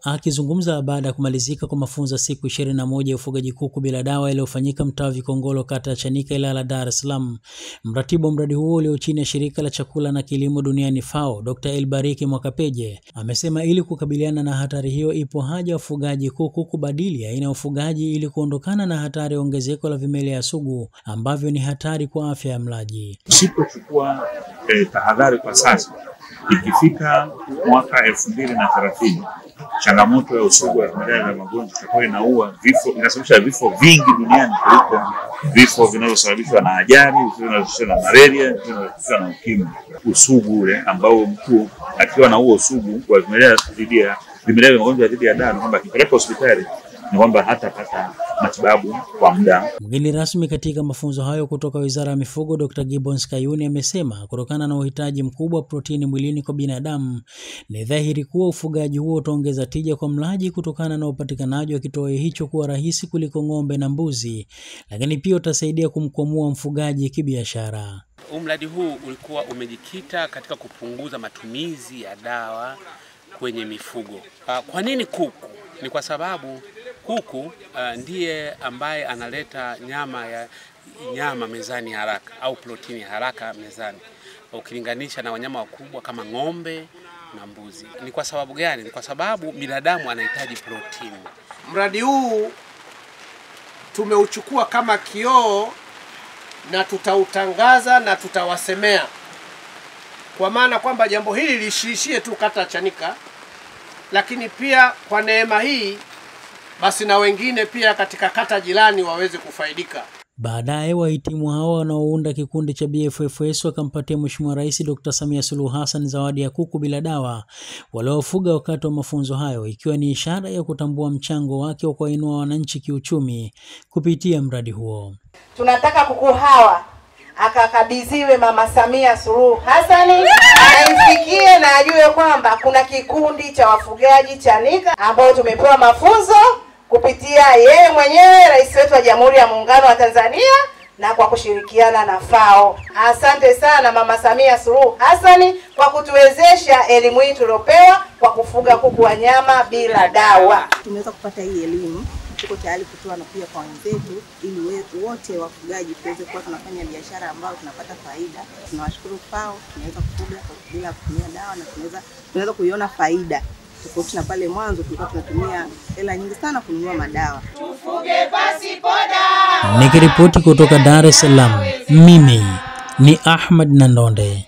Akizungumza baada ya kumalizika kwa mafunzo siku 21 ya ufugaji kuku bila dawa yaliyofanyika mtaa Vikongolo, kata ya Chanika, Ilala, Dar es Salaam, mratibu wa mradi huo ulio chini ya shirika la chakula na kilimo duniani FAO, Dr. Elbariki Mwakapeje, amesema ili kukabiliana na hatari hiyo ipo haja wafugaji kuku kubadili aina ya ufugaji ili kuondokana na hatari ya ongezeko la vimelea sugu ambavyo ni hatari kwa afya ya mlaji. Usipochukua tahadhari kwa sasa, ikifika mwaka 2030 changamoto ya usugu wa vimelea vya magonjwa itakuwa inasababisha vifo vingi duniani kuliko vifo vinavyosababishwa na ajali, vinavyosababishwa na malaria, vinavyosababishwa na ukimwi. Usugu ule ambao mtu akiwa na huo usugu wa vimelea vya magonjwa dhidi ya dawa, kwamba akipeleka hospitali ni kwamba hatapata matibabu kwa muda. Mgeni rasmi katika mafunzo hayo kutoka Wizara ya Mifugo, Dr. Gibbons Kayuni, amesema kutokana na uhitaji mkubwa wa protini mwilini kwa binadamu, ni dhahiri kuwa ufugaji huo utaongeza tija kwa mlaji kutokana na upatikanaji wa kitoweo hicho kuwa rahisi kuliko ng'ombe na mbuzi, lakini pia utasaidia kumkwamua mfugaji kibiashara. Mradi huu ulikuwa umejikita katika kupunguza matumizi ya dawa kwenye mifugo. Kwa nini kuku? Ni kwa sababu kuku ndiye ambaye analeta nyama mezani haraka au protini haraka mezani ukilinganisha na wanyama wakubwa kama ng'ombe na mbuzi. Ni kwa sababu gani? Ni kwa sababu binadamu anahitaji protini. Mradi huu tumeuchukua kama kioo na tutautangaza na tutawasemea, kwa maana kwamba jambo hili lisiishie tu kata Chanika, lakini pia kwa neema hii basi na wengine pia katika kata jirani waweze kufaidika. Baadaye wahitimu hao wanaounda kikundi cha BFFS wakampatia Mheshimiwa Rais Dr. Samia Suluhu Hassan zawadi ya kuku bila dawa waliofuga wakati wa mafunzo hayo, ikiwa ni ishara ya kutambua mchango wake wa kuinua wananchi kiuchumi kupitia mradi huo. Tunataka kuku hawa akakabidhiwe Mama Samia Suluhu Hassan, aifikie na ajue kwamba kuna kikundi cha wafugaji Chanika ambao tumepewa mafunzo kupitia yeye mwenyewe Rais wetu wa Jamhuri ya Muungano wa Tanzania na kwa kushirikiana na FAO. Asante sana Mama Samia Suluhu Hassan kwa kutuwezesha elimu hii tuliopewa kwa kufuga kuku wa nyama bila dawa. Tumeweza kupata hii elimu, tuko tayari kutoa na pia kwa wenzetu ili wote wafugaji tuweze kuwa tunafanya biashara ambayo tunapata faida. Tunawashukuru FAO, tunaweza kufuga bila kutumia dawa na tunaweza kuiona faida. Tofauti na pale mwanzo tulikuwa tunatumia hela nyingi sana kununua madawa. Tufuge pasipo dawa. Nikiripoti kutoka Dar es Salaam, mimi ni Ahmad Nandonde.